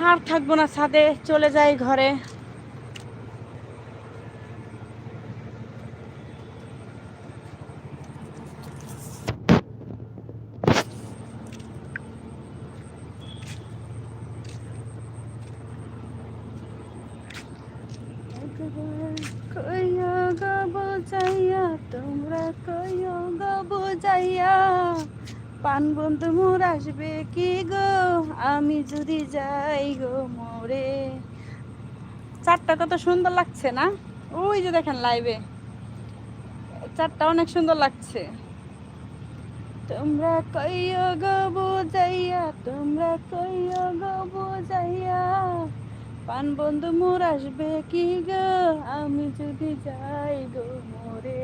আর থাকবো না ছাদে, চলে যাই ঘরে। কইয়া গো বুঝাইয়া, তোমরা কইয়া গো বুঝাইয়া, পান বন্ধু মোর আসবে কি গো, আমি যদি যাই গো মোরে। চারটা কত সুন্দর লাগছে না? ওই যে দেখেন লাইভে চারটা অনেক সুন্দর লাগছে। তোমরা কইয়া গো বুঝাইয়া, তোমরা কইয়া গো বুঝাইয়া, পান বন্ধু মোর আসবে কি গো, আমি যদি যাই গো মোরে।